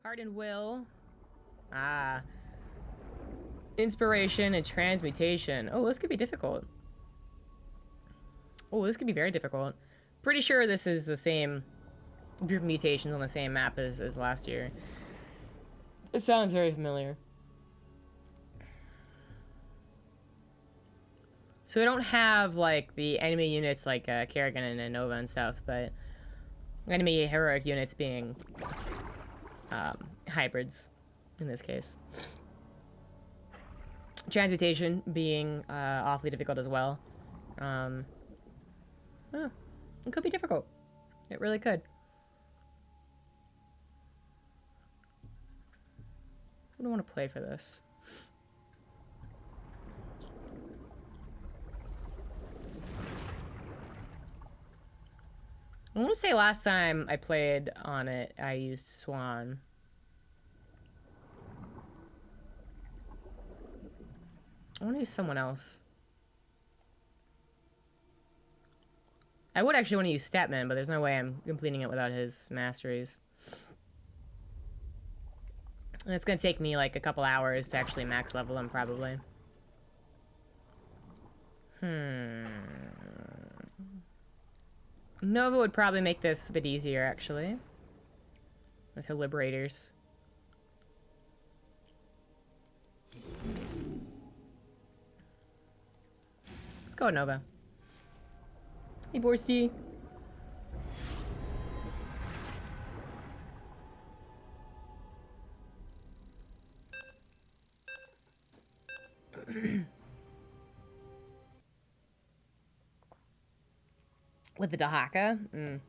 Heart and will. Ah. Inspiration and transmutation. Oh, this could be difficult. Oh, this could be very difficult. Pretty sure this is the same group of mutations on the same map as last year. It sounds very familiar. So we don't have, like, the enemy units like Kerrigan and Nova and stuff, but enemy heroic units being hybrids in this case. Transmutation being awfully difficult as well. Oh, it could be difficult. It really could. I don't want to play for this. I want to say last time I played on it, I used Swan. I want to use someone else. I would actually want to use Statman, but there's no way I'm completing it without his masteries. And it's going to take me like a couple hours to actually max level him, probably. Nova would probably make this a bit easier, actually. With her Liberators. Let's go, Nova. Hey, Borsty. With the Dahaka?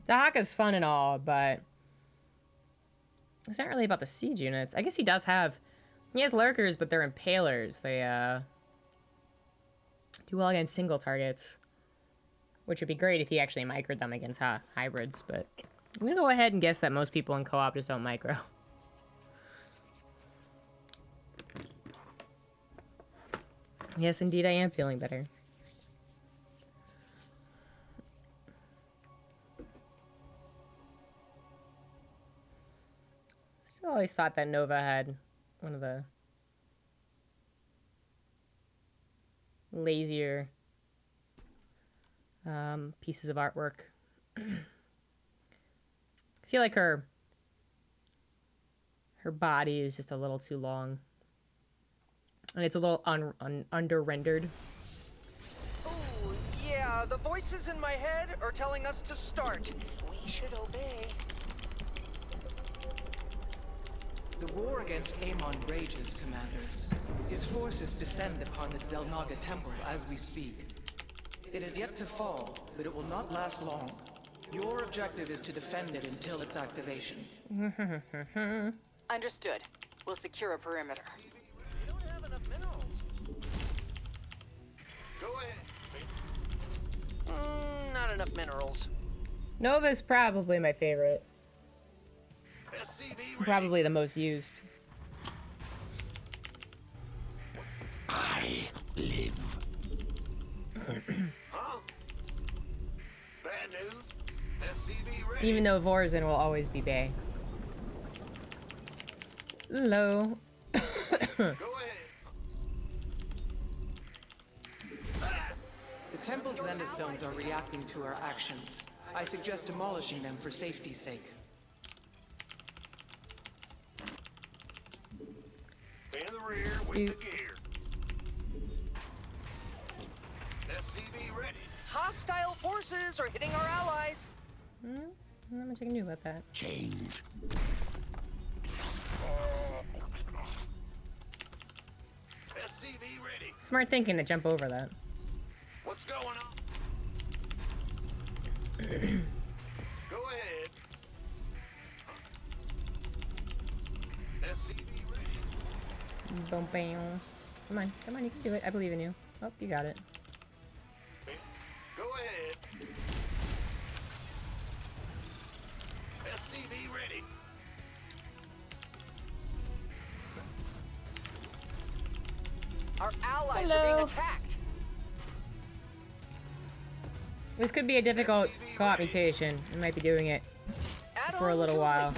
Dahaka's fun and all, but it's not really about the siege units. I guess he does have... He has lurkers, but they're impalers. They, do well against single targets. Which would be great if he actually microed them against hybrids, but... I'm gonna go ahead and guess that most people in co-op just don't micro. Yes, indeed, I am feeling better. Still always thought that Nova had one of the lazier pieces of artwork. I feel like her body is just a little too long. And it's a little under-rendered. Oh, yeah, the voices in my head are telling us to start. We should obey. The war against Amon rages, commanders. His forces descend upon the Zelnaga temple as we speak. It is yet to fall, but it will not last long. Your objective is to defend it until its activation. Understood. We'll secure a perimeter. Go ahead. Not enough minerals. Nova's probably my favorite. Probably the most used. I live. Huh? Bad news? SCV ready. Even though Vorzin will always be Bay. Hello. Go ahead. The temple's Zendastones are reacting to our actions. I suggest demolishing them for safety's sake. In the rear with the gear. SCV ready. Hostile forces are hitting our allies. Not much I can do about that. Change. SCV ready. Smart thinking to jump over that. What's going on? Go ahead. SCV ready. Boom, bam. Come on, come on, you can do it. I believe in you. Oh, you got it. Go ahead. SCV ready. Our allies are being attacked. This could be a difficult co-op mutation. We might be doing it for a little while.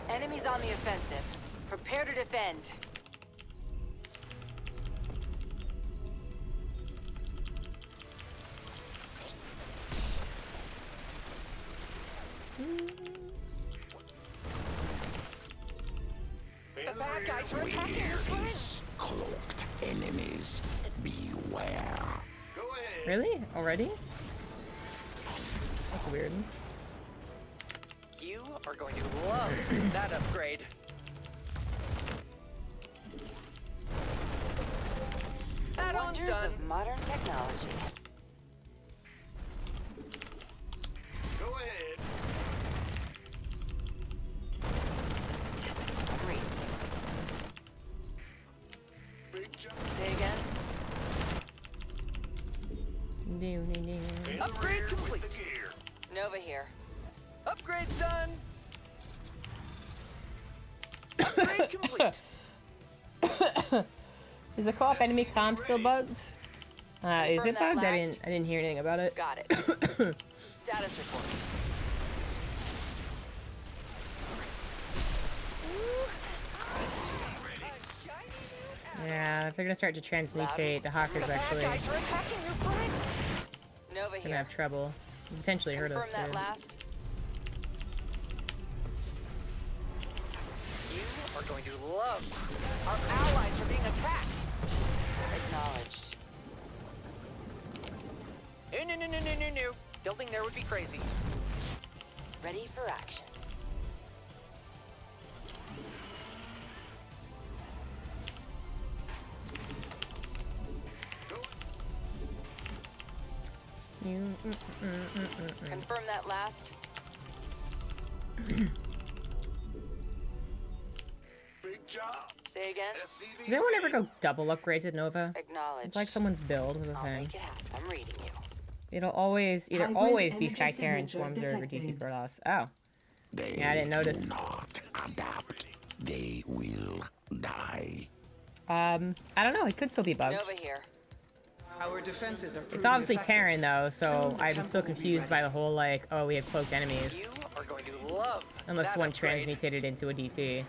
Enemies on the offensive. Prepare to defend. The bad guys are attacking your friends. Cloaked enemies, beware. Go ahead. Really? Already? That's weird. You are going to love that upgrade. Add-on's Wonders done. of modern technology. Go ahead. Great. Big jump. Say again. Upgrade complete. Nova here. Upgrade's done. Upgrade complete. Is the co-op enemy comm still bugged? Is Confirm it that bugged? I last. didn't hear anything about it. Got it. Status report. Yeah, if they're gonna start to transmutate, the Hawkers The bad actually guys are attacking your friends. Nova gonna here. have trouble. Potentially hurt Confirm us that too. last. You are going to love. Our allies are being attacked. Acknowledged. No. Building there would be crazy. Ready for action. Confirm that last. Big job. Say again. Does anyone ever go double upgrades at Nova? Acknowledged. It's like someone's build with a I'll thing. make it happen. I'm reading you. It'll always either Hybrid always be energy Sky Terran, signature Swarmzerg, or DT detected. Protoss. Oh. They Yeah, I didn't notice. do not adapt. They will die. I don't know. It could still be bugged. Nova here. Our defenses are It's proving obviously effective. Terran though, so Soon the I'm temple still will be confused by ready. the whole like, oh, we have cloaked enemies. You are going to love. Unless that one upgrade. transmutated into a DT.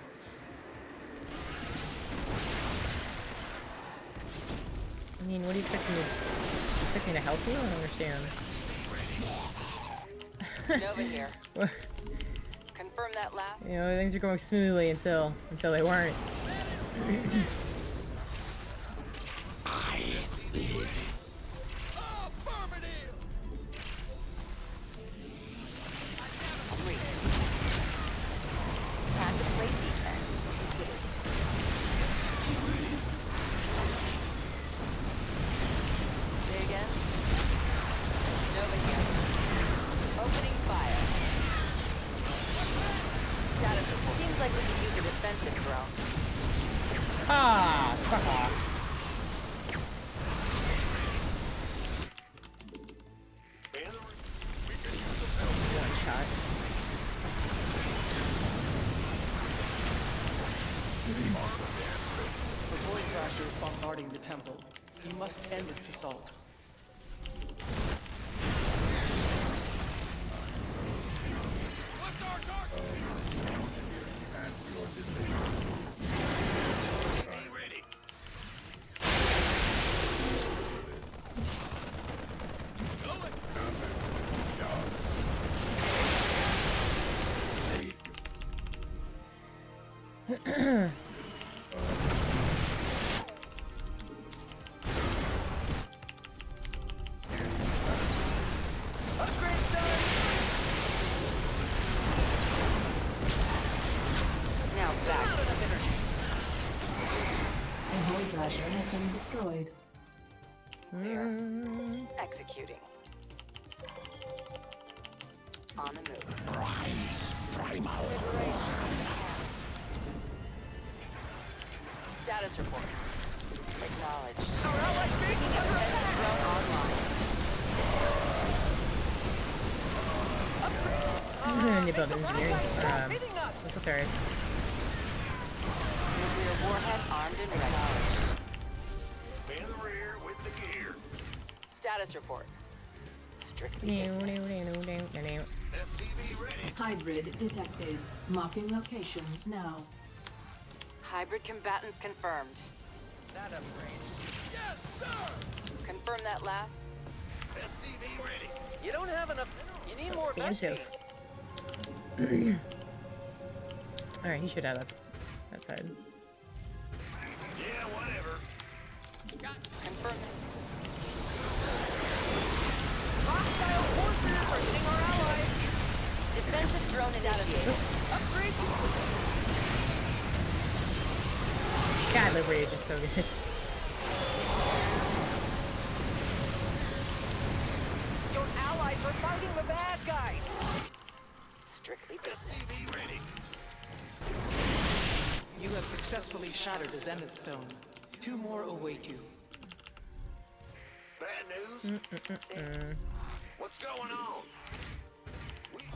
I mean, what do you expect me to? You expect me to help you? I don't understand. Nova here. Confirm that last. You know, things are going smoothly until they weren't. I live. I'm reading. Time to play defense. Say again. Nova here. Opening fire. Status report. Seems like we could use a defensive drone. Ah, fuck off. One shot. The Void Thrasher is bombarding the temple. You must end its assault. Upgrade's done. Now back to it. The Void Thrasher has been destroyed. Executing. On the move. Rise, primal. Status report. Acknowledged. Our allies being under attack. Drone online. New build engineering. Stop hitting us. Missile turrets. Nuclear Warhead armed and ready. In the rear with the gear. Status report. Strictly business. SCV ready. Hybrid detected. Marking location now. Hybrid combatants confirmed. That upgrade. Confirm that last. SCV ready. You don't have enough. You need more best Expensive. feed. Alright, he should have that side. Yeah, whatever. Confirm that. Hostile forces are hitting our allies. Defensive drone initiated. Upgrade. God, Liberties are so good. Your allies are fighting the bad guys. Strictly business. SCV ready. You have successfully shattered a Zenith Stone. 2 more await you. Bad news? What's going on?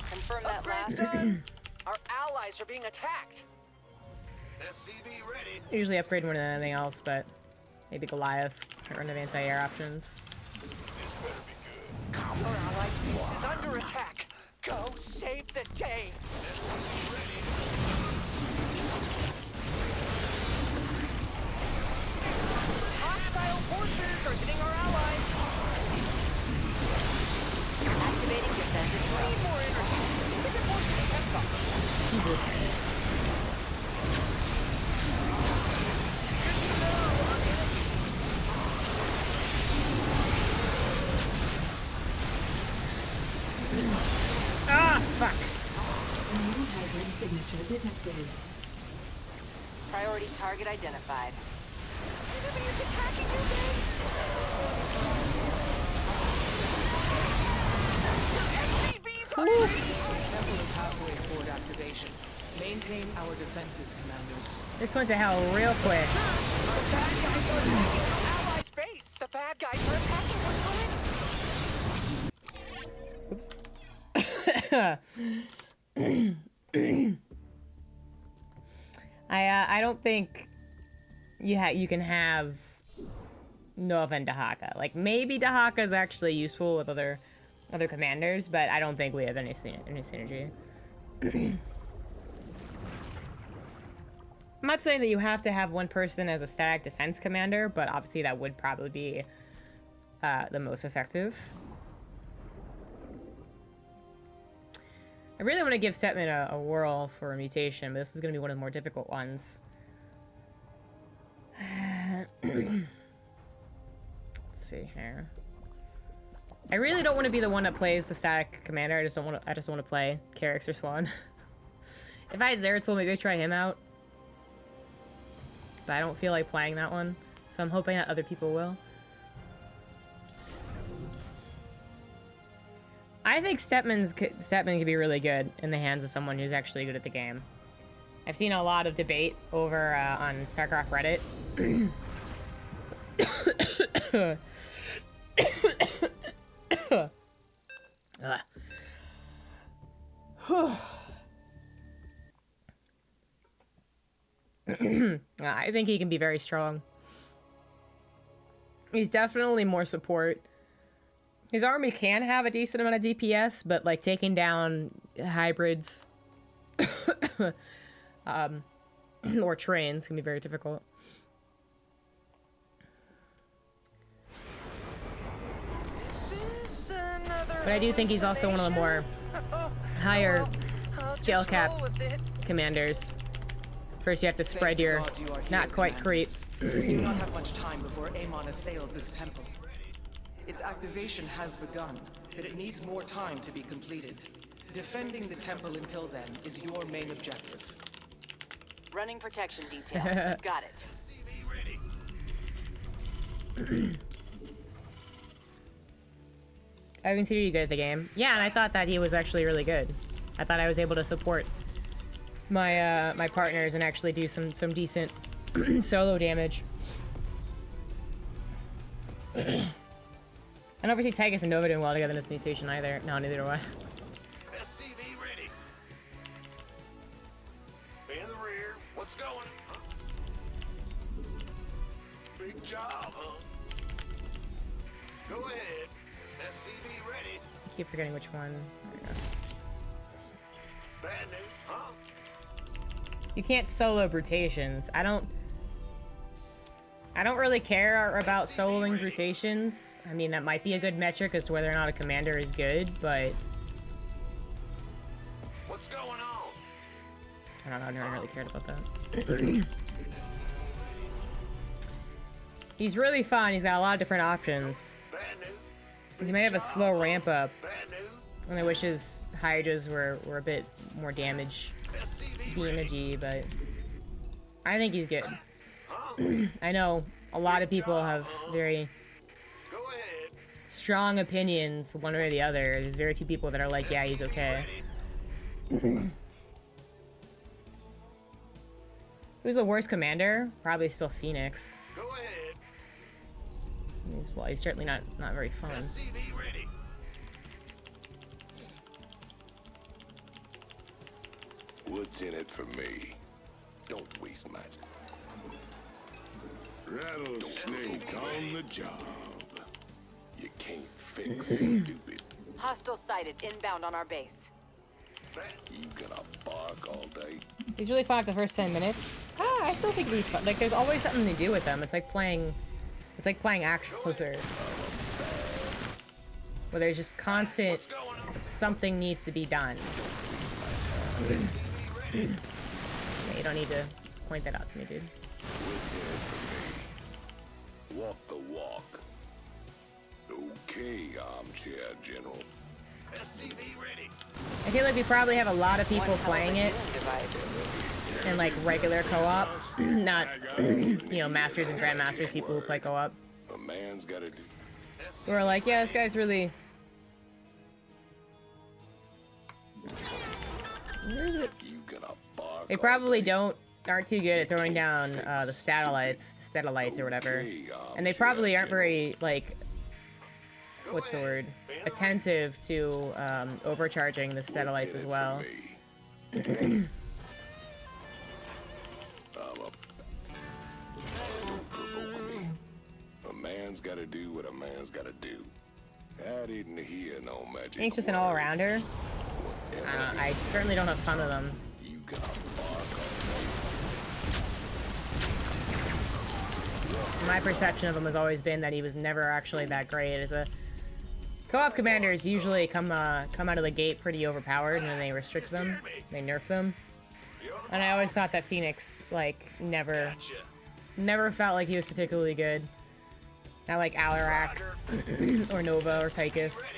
Confirm that Upgrade last. done. Our allies are being attacked. SCV ready. Usually upgrade more than anything else, but maybe Goliath get rid of anti-air options. This better be good. Our allies' base is under attack. Go save the day. SCV ready. Hostile forces are hitting our allies. Activating defensive We need drone. more energy. Make it more defensive. Jesus. Ah, fuck. New hybrid signature detected. Priority target identified. Enemy is attacking your base. SCVs are The temple is halfway toward activation. Maintain our defenses, commanders. This went to hell real quick. Our bad guys are attacking our allies' base. The bad guys are attacking our planet. I don't think you can have Nova and Dahaka. Like, maybe Dahaka is actually useful with other commanders, but I don't think we have any synergy. I'm not saying that you have to have one person as a static defense commander, but obviously that would probably be the most effective. I really want to give Setman a whirl for a mutation, but this is going to be one of the more difficult ones. Let's see here. I really don't want to be the one that plays the static commander. I just want to play Carix or Swan. If I had Zeratul, maybe I'd try him out. But I don't feel like playing that one, so I'm hoping that other people will. I think Stepman could be really good in the hands of someone who's actually good at the game. I've seen a lot of debate over on StarCraft Reddit. I think he can be very strong. He's definitely more support. His army can have a decent amount of DPS, but like taking down hybrids or trains can be very difficult. But I do think he's also one of the more higher scale cap commanders. First you have to spread your Thank the gods you are here, not quite creep. commanders. We do not have much time before Amon assails this temple. Its activation has begun, but it needs more time to be completed. Defending the temple until then is your main objective. Running protection detail. Got it. I consider you good at the game. Yeah, and I thought that he was actually really good. I thought I was able to support my my partners and actually do some decent solo damage. And obviously Tygus and Nova doing well together in this mutation either. No, neither do I. SCV ready. In the rear. What's going? job, huh? Go ahead. SCV ready. Keep forgetting which one. There we go. Bad news, huh? You can't solo brutations. I don't really care about soloing brutations. I mean, that might be a good metric as to whether or not a commander is good, but What's going on? I don't know. I never really cared about that. He's really fun. He's got a lot of different options. Bad news. He may have a slow ramp up, Bad news. and I wish his Hydras were a bit more damagey, but I think he's good. I know a lot of people have very Go ahead. strong opinions one way or the other. There's very few people that are like, yeah, he's okay. Who's the worst commander? Probably still Phoenix. Go ahead. He's certainly not very fun. SCV ready. What's in it for me? Don't waste my Rattlesnake on the job. You can't fix stupid. Hostile sighted inbound on our base. You gonna bark all day? He's really fun after the first 10 minutes. I still think he's fun. Like, there's always something to do with them. It's like playing actual Blizzard, where there's just constant something needs to be done. Yeah, you don't need to point that out to me, dude. What's in it for me? Walk the walk. Okay, armchair general. SCV ready. I feel like we probably have a lot of people playing it in like regular co-op, not masters and grandmasters, people who play co-op. A man's gotta do. Who are like, yeah, this guy's really. Where is it? You gonna bark. They probably aren't too good at throwing down the statellites or whatever, and they probably aren't very like, what's the word? Attentive to overcharging the satellites as well. Don't provoke me. A man's gotta do what a man's gotta do. I didn't hear no magic. He's just an all-rounder. I certainly don't have fun with him. You got bark all My perception of him has always been that he was never actually that great. As a co-op commanders usually come out of the gate pretty overpowered, and then they restrict them, they nerf them. And I always thought that Phoenix like never felt like he was particularly good. Not like Alarak or Nova or Tychus.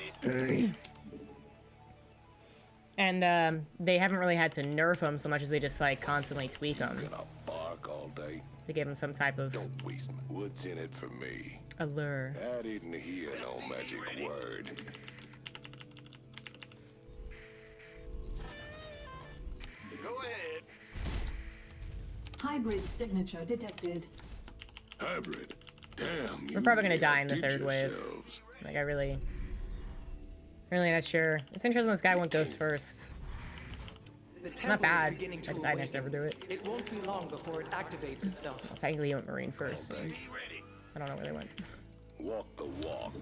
And they haven't really had to nerf him so much as they just like constantly tweak him gonna bark all day. to give him some type of Don't waste my. What's in it for me? allure. I didn't hear no magic word. Go ahead. Hybrid signature detected. Hybrid. Damn. We're probably gonna die in the third wave. yourselves. Like, I really not sure. It's interesting this guy went ghost first. The Not temple is bad. beginning to I decided I should never awaken. do it. It won't be long before it activates itself. Well, technically, he went Marine first, so I don't know where they went. Walk the walk.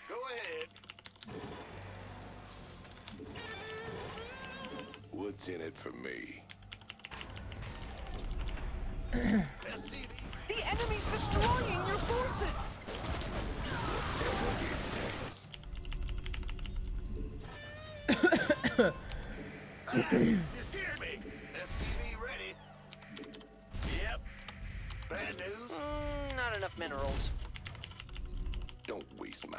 Go ahead. What's in it for me? SCV. The enemy's destroying your forces! You scared me. SCV ready. Yep. Bad news. Not enough minerals. Don't waste my.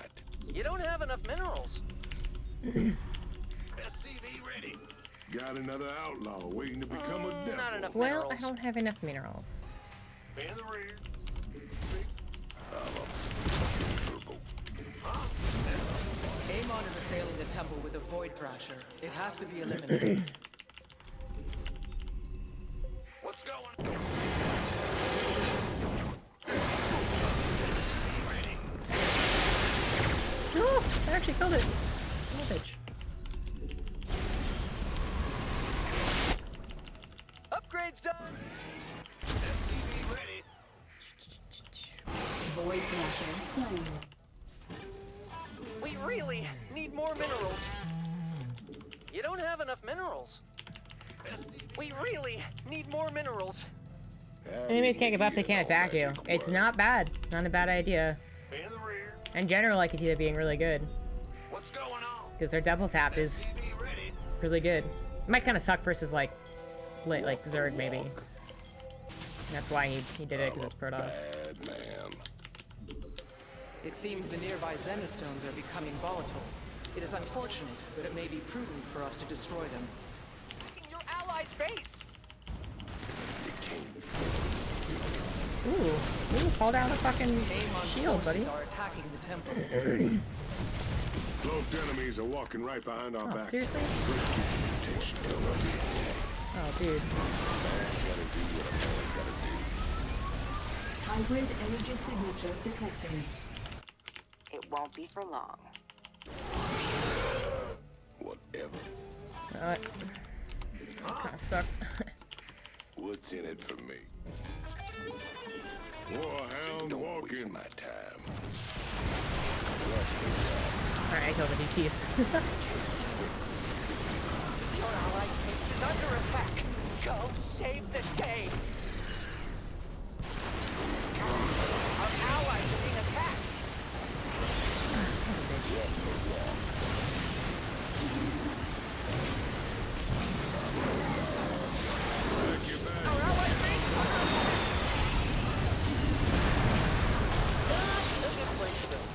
You don't have enough minerals. SCV ready. Got another outlaw waiting to become a devil. Not enough Well, minerals. I don't have enough minerals. In the rear. Amon is assailing the temple with a Void Thrasher. It has to be eliminated. What's going? actually killed it. Oh, bitch. Upgrades done. Void Lasher slain. We really need more minerals. You don't have enough minerals. We really need more minerals. Enemies can't get buffed, they can't attack you. It's not bad. Not a bad idea. In general, I can see that being really good. What's going on? Because their double tap is really good. It might kind of suck versus like Zerg maybe. And that's why he did it, because it's Protoss. Bad man. It seems the nearby Zenistones are becoming volatile. It is unfortunate, but it may be prudent for us to destroy them. Your allies' base. Ooh, fall down the fucking Amon's shield, buddy. forces are attacking the temple. Cloaked enemies are walking right behind our Oh, backs. seriously? Let's get some mutation going on the attack. Oh, dude. Man's gotta do what a man's gotta do. Hybrid energy signature detected. It won't be for long. Whatever. Kinda sucked. What's in it for me? Warhound walking. My time. Alright, I killed the DTs. Your allies' base is under attack. Go save the day. Our allies are being attacked. Son of a bitch. Our allies' base is under attack. This is Bridgeville.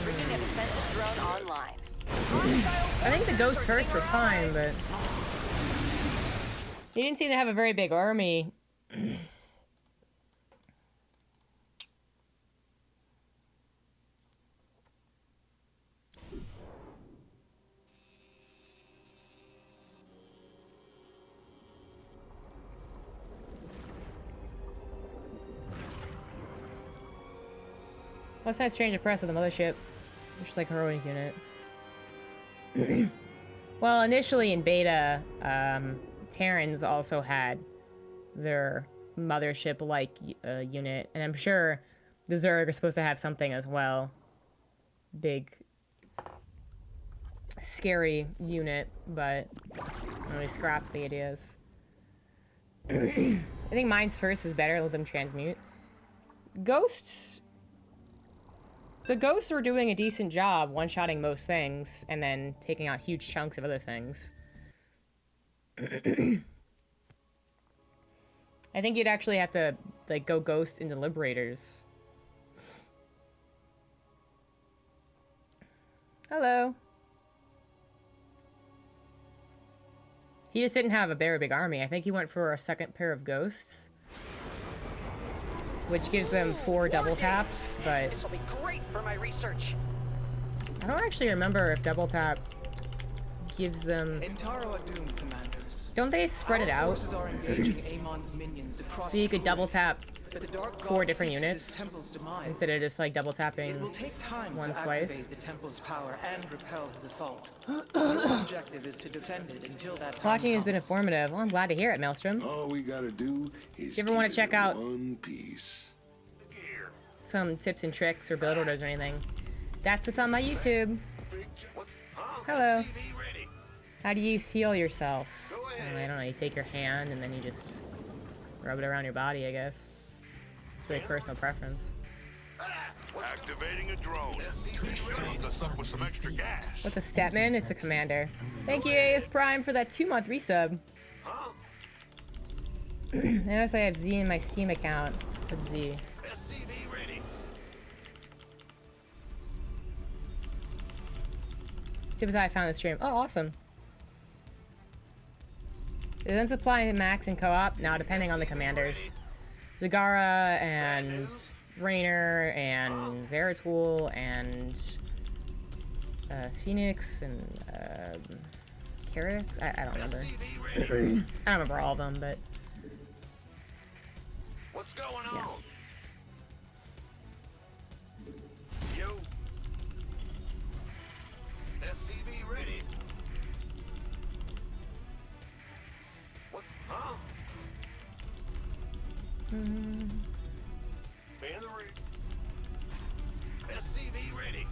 Bringing a defensive drone online. I think the ghosts first were fine, but he didn't seem to have a very big army. Let's have strange press of the mothership. Which is like heroic unit. Well, initially in beta, Terrans also had their mothership-like unit, and I'm sure the Zerg are supposed to have something as well. Big, scary unit, but really scrapped the ideas. I think mine's first is better. Let them transmute. Ghosts. The ghosts are doing a decent job one-shotting most things and then taking out huge chunks of other things. I think you'd actually have to like go ghost into liberators. Hello. He just didn't have a very big army. I think he went for a second pair of ghosts, which gives them 4 double taps, but This will be great for my research. I don't actually remember if double tap gives them... Intaro are doomed, commanders. Don't they spread it Our out? forces are engaging Amon's minions across So you could the double woods, tap but the Dark 4 God different seeks units his temple's demise. instead of just like double It will tapping take time once, to twice. activate the temple's power and repel his assault. Your objective is to defend it until that time Watching has been comes. informative. Well, I'm glad to hear it, Maelstrom. All we gotta do is You ever wanna keep it check in out- one piece. Some tips and tricks or build orders or anything. That's what's on my YouTube. Hello. How do you feel yourself? I don't know, you take your hand and then you just rub it around your body, I guess. It's very personal preference. Activating a drone. This should hook us up with some extra gas. What's a Statman? It's a commander. Thank you, AS Prime, for that 2-month resub. I notice I have Z in my Steam account. What's Z? SCV ready. Tip is how I found the stream. Oh, awesome. It doesn't supply max in co-op. Now, depending on the commanders. Zagara and Raynor and Zeratul and Phoenix and Carrick. I don't remember. I don't remember all of them, but What's going yeah. on? Yo. Man the ring. SCV ready.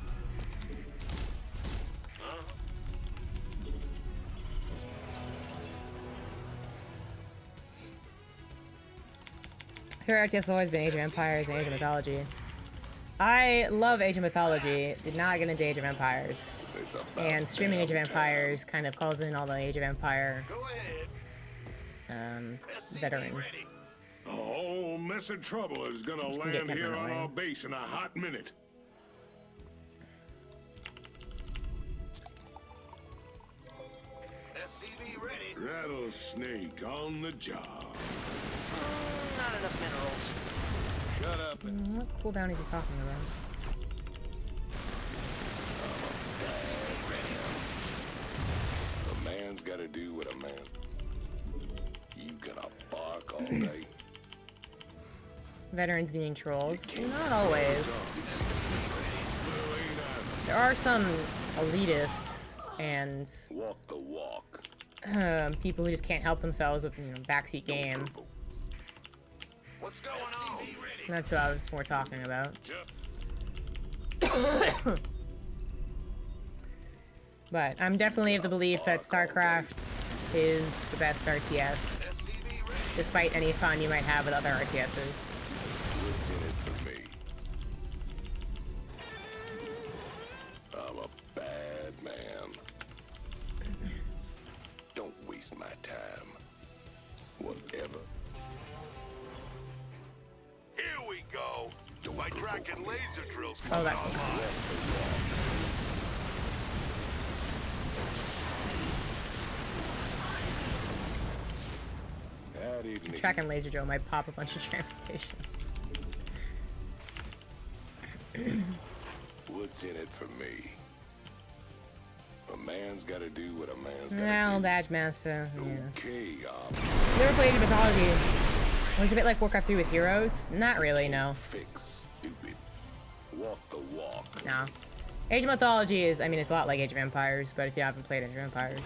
Her RTS has always been Age of Empires and Age of Mythology. I love Age of Mythology, did not get into Age of Empires. And streaming Age of Empires kind of calls in all the Age of Empire veterans. A whole mess of trouble is gonna Just get land here peppered on away. our base in a hot minute. SCV ready. Rattlesnake on the job. Not enough minerals. Shut up and What cooldown is he talking about? a man's gotta do what a man. You gonna bark all day. Veterans being trolls? Not always. There are some elitists and Walk the walk. people who just can't help themselves with, you know, backseat game. What's going on? That's what I was more talking about. But I'm definitely of the belief that StarCraft is the best RTS, despite any fun you might have with other RTSs. What's in it for me? I'm a bad man. Don't waste my time. Whatever. Here we go. My tracking laser drills Oh, coming that. online. Howdy, Nick. Track and laser drill might pop a bunch of transportations. What's in it for me? A man's gotta do what a man's gotta Well, do. Badge Master, yeah. Okay, Never played Age of Mythology. Was it a bit like Warcraft 3 with heroes? Not really, no. fix, stupid. Walk the walk. No. Age of Mythology is, I mean, it's a lot like Age of Empires, but if you haven't played Age of Empires,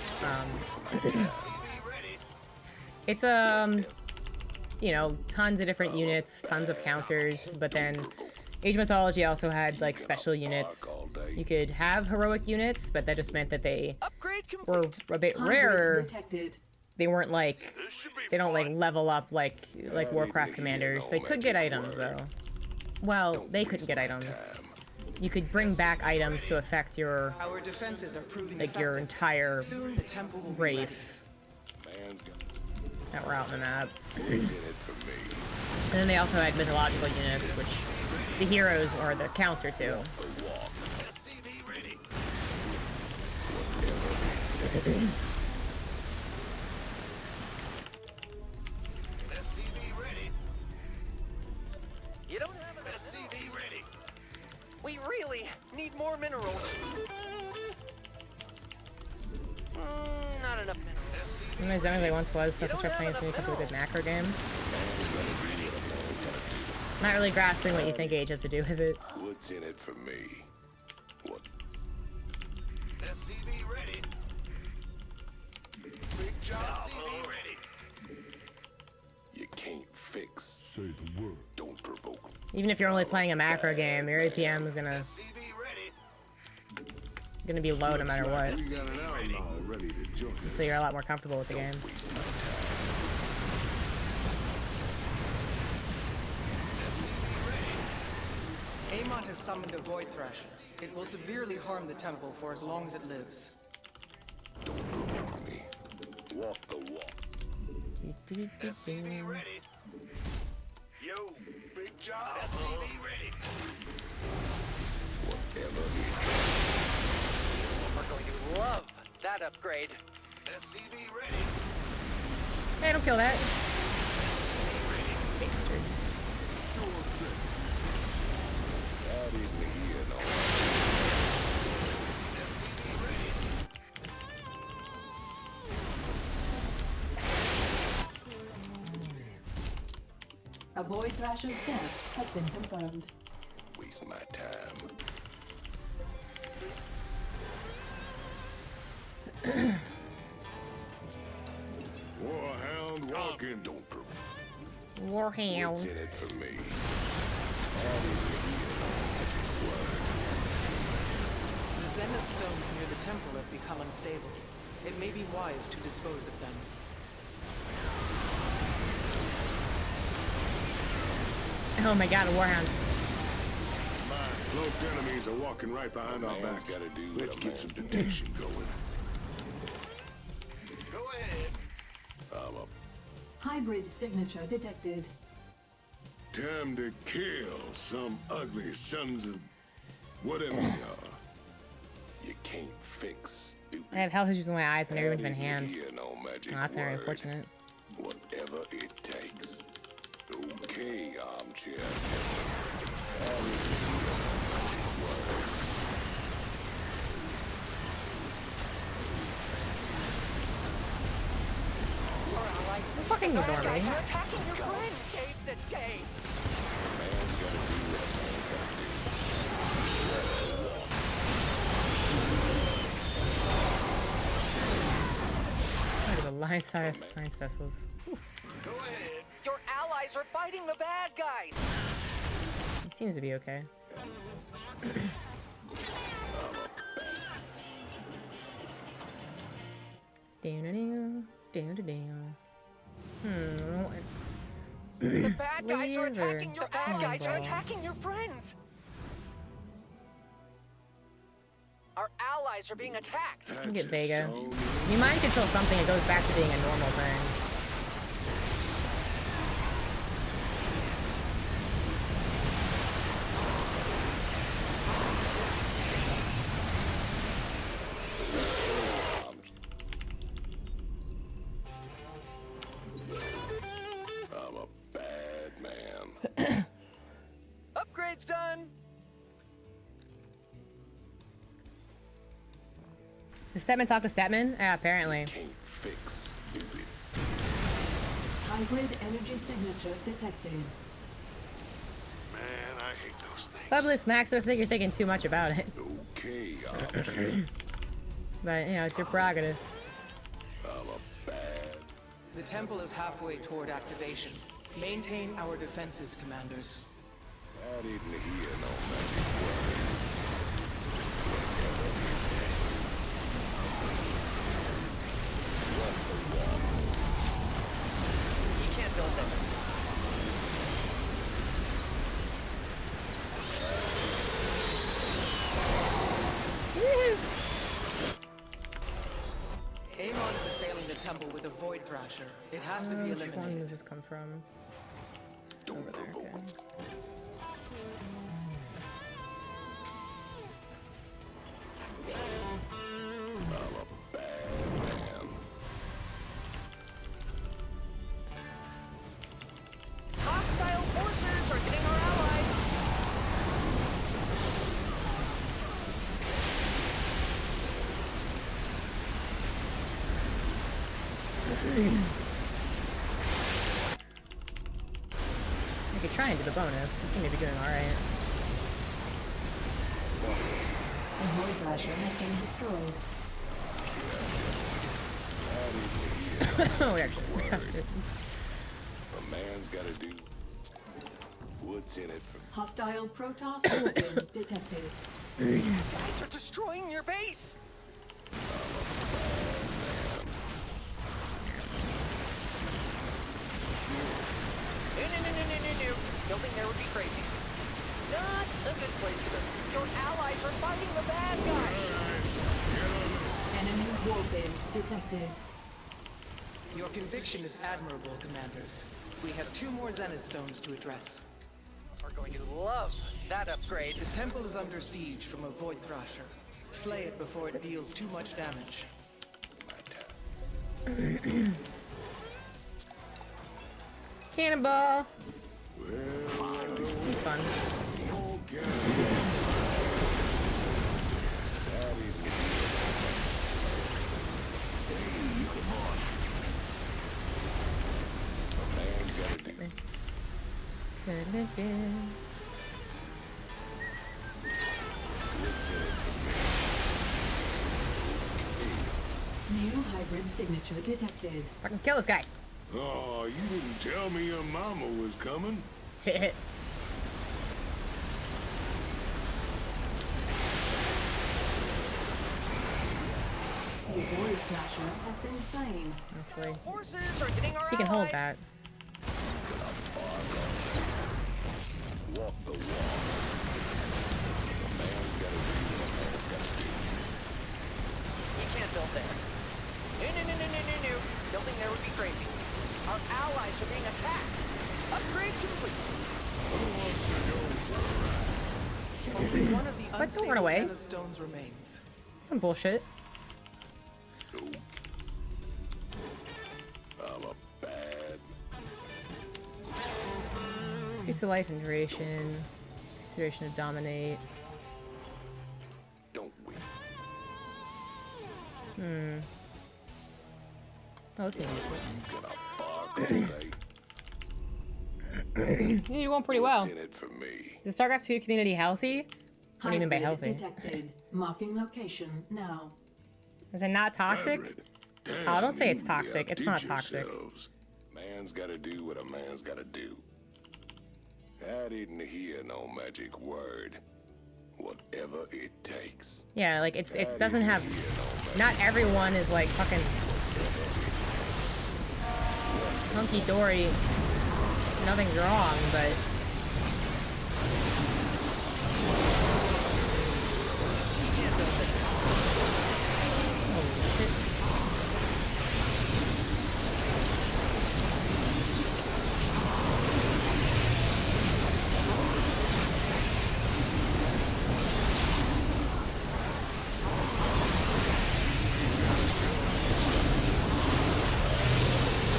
it's, you know, tons of different units, tons of counters, but then Age of Mythology also had, like, special units. You could have heroic units, but that just meant that they Upgrade were complete. a bit Hybrid rarer. detected. They weren't, like, This should be they don't, like, fun. level up like Warcraft commanders. They could get items, though. Well, they couldn't get items. You could bring back items to affect your, Our defenses are proving like, your effective. entire Soon the temple will be race Man's got that were out in the map. what's in it for me. And then they also had mythological units, which the heroes or the counter to. SCV ready. SCV ready. You don't have enough SCV minerals. ready. We really need more minerals. Not enough minerals. I'm as young as I once was, so I have to start playing some couple of good macro game. Not really grasping what you think age has to do with it. What's in it for me? What? SCV ready. Big job. SCV ready. You can't fix. Say the word. Don't provoke. Even if you're only playing a macro game, your APM is gonna SCV ready. be low no matter what. We got an outlaw ready to join us. So you're a lot more comfortable with the game. Amon has summoned a Void Thrasher. It will severely harm the temple for as long as it lives. Don't provoke me. Walk the walk. SCV ready. Yo, big job. SCV ready. Whatever We're going to love that upgrade. SCV ready. Hey, don't kill that. Bastard. Howdy, me and all. A Void Thrasher's death has been confirmed. Waste my time. Warhound walking. Don't provoke. Warhound. What's in it for me? Add in the magic word. The zenith stones near the temple have become unstable. It may be wise to dispose of them. Oh my god, a warhound. Cloaked enemies are walking right behind our backs. Let's get some detection going. Go ahead. I'm up. Hybrid signature detected. Time to kill some ugly sons of whatever they are. You can't fix stupid. I have health issues with my eyes and everyone's been Add in hand. here no magic Oh, that's very word. unfortunate. Whatever it takes. Okay, armchair captain. Add in here no magic word. Our allies Fucking ignore me. are attacking your friends. Save the day. Man's gotta do what man's gotta do. Look at the lion-sized science vessels. Go ahead. Your allies are fighting the bad guys. It seems to be okay. The bad guys are Laser attacking your bad guys are cannonball. attacking your friends. Our allies are being attacked. Look at Vega. So You mind control something, it goes back to being a normal thing. I'm a bad man. Upgrades done. Does Statman talk to Statman? Yeah, apparently. Can't fix stupid. Hybrid energy signature detected. Man, I hate those things. Bubbless Max, I think you're thinking too much about it. Okay, armchair. But, you know, it's your prerogative. I'm a bad. The temple is halfway toward activation. Maintain our defenses, commanders. I didn't hear no magic word. Whatever it takes. Run the wall. You can't build them. Amon is assailing the temple with a void thrasher. It has to be Which one eliminated. does this come from? Don't Over there, provoke. okay. I'm a bad man. Hostile forces are hitting our allies. I could try and do the bonus. You seem to be doing alright. The void thrasher has been destroyed. Oh, we actually passed it. Oops. A man's gotta do what's in it for Hostile Protoss organ detected. Guys are destroying your base. No. Building there would be crazy. Not a good place to go. Your allies are fighting the bad guys. Enemy warpin detected. Your conviction is admirable, commanders. We have 2 more zenith stones to address. We're going to love that upgrade. The temple is under siege from a void thrasher. Slay it before it deals too much damage. my time. Cannonball! Well, He's fun. okay. That is a man's gotta do. What's in it for me? New hybrid signature detected. Fucking kill this guy. Oh, you didn't tell me your mama was coming. A void flasher has been slain. Actually, Horses are getting our he can hold allies. that. Walk the walk. A man's gotta do what a man's gotta do. We can't build there. No. Building there would be crazy. Our allies are being attacked. Upgrade complete. Only one of the But don't unstable run away. zenith stones remains. Some bullshit. Nope. I'm a bad. Increase the life and duration. Consideration to dominate. Don't we? Oh, this seems useful. You gonna bark all day? You're doing pretty well. What's in it for me? Is the StarCraft 2 community healthy? What do you mean by Hybrid healthy? detected. Marking location now. Is it not toxic? Hybrid. Oh, don't say it's you toxic. It's not outdid toxic. yourselves. Man's gotta do what a man's gotta do. I didn't hear no magic word. Whatever it takes. Yeah, like it doesn't have. Hear no magic. Not everyone is like fucking hunky dory. Nothing's wrong, but holy shit.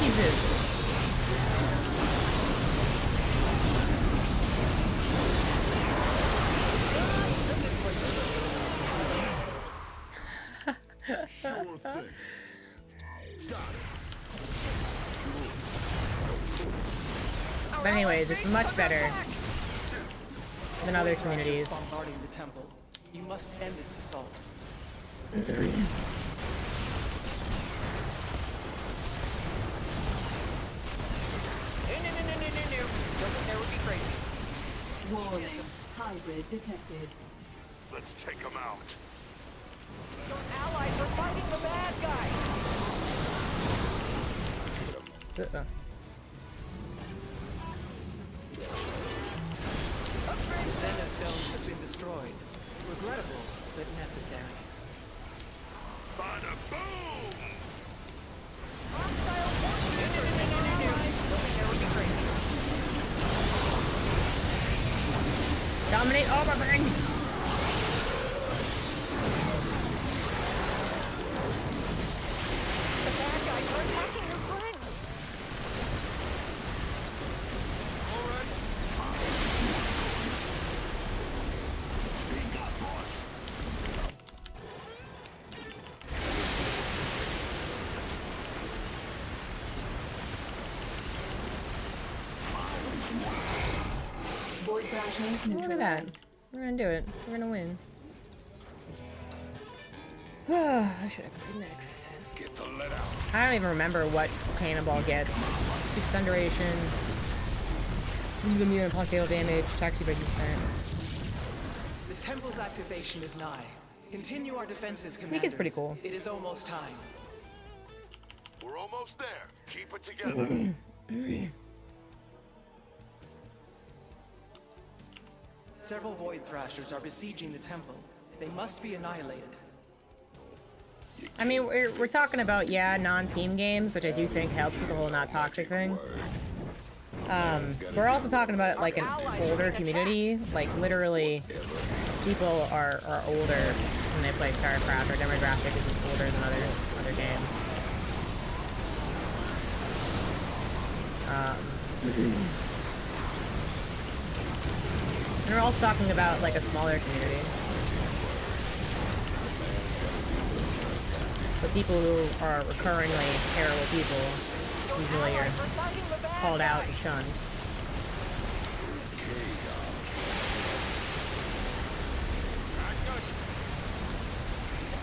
Jesus. But anyways, it's much better than other communities. Bombarding the temple. You must end its assault. No. Building there would be crazy. Warning. Hybrid detected. Let's take him out. Your allies are fighting the bad guys. Uh-uh. Zenith stones have been destroyed. Regrettable, but necessary. Bada boom! Hostile forces. No. Building there would be crazy. Dominate all my brains! The bad guys are attacking your friends. Void flasher Look at that. neutralized. We're gonna do it. We're gonna win. I should have played next. Get the let out. I don't even remember what Cannonball gets. Increased stun duration. Lose immune upon fatal damage. Attack you by 2%. The temple's activation is nigh. Continue our defenses, think commanders. it's pretty cool. It is almost time. We're almost there. Keep it together. Several Void Thrashers are besieging the temple. They must be annihilated. I mean, we're talking about, yeah, non-team games, which I do think helps with the whole not toxic thing. We're also talking about, like, an older community. Like, literally, people are older when they play StarCraft. Their demographic is just older than other games. And we're also talking about, like, a smaller community. So people who are recurringly terrible people usually are called out and shunned.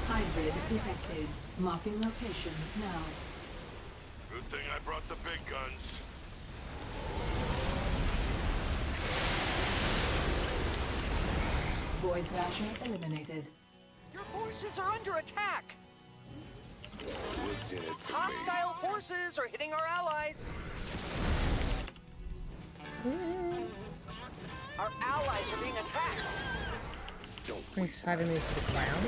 Hybrid detected. Marking location now. Good Good thing I brought the big guns. Void Thrasher eliminated. Your forces are under attack. What's in it for me? Hostile forces are hitting our allies. Our allies are being attacked. Brings 5 enemies to the ground.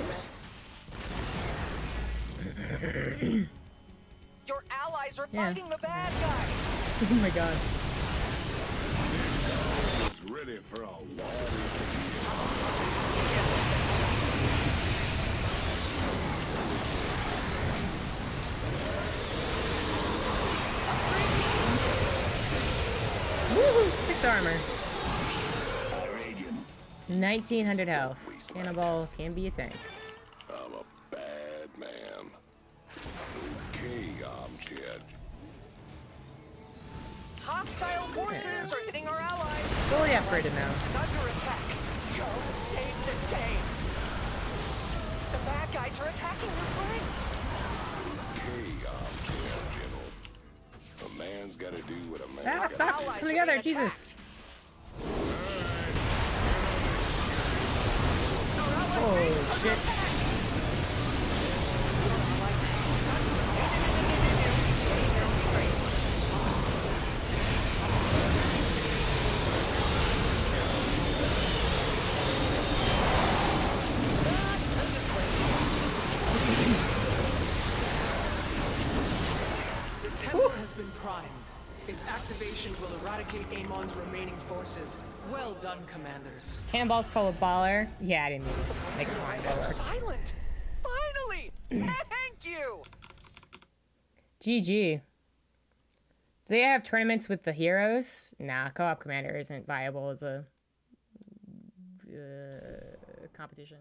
Your allies are Yeah. fighting the bad guys. Oh my god. It's ready for a war. Woohoo! 6 armor. 1900 health. Cannonball can be a tank. I'm a bad man. Okay, I'm Chad. Hostile forces are hitting our allies. Fully upgraded now. It's under attack. Go save the day. The bad guys are attacking your friends. Okay, I'm Chad, General. A man's gotta do what a man's Ah, gotta stop! do. Come together, Jesus! Oh shit! The temple has been primed. Its activation will eradicate Amon's remaining forces. Well done, commanders. Cannonball's total baller. Yeah, I didn't need it. Makes fine. That works. Silent. Finally. Thank you. GG. Do they have tournaments with the heroes? Nah, co-op commander isn't viable as a competition.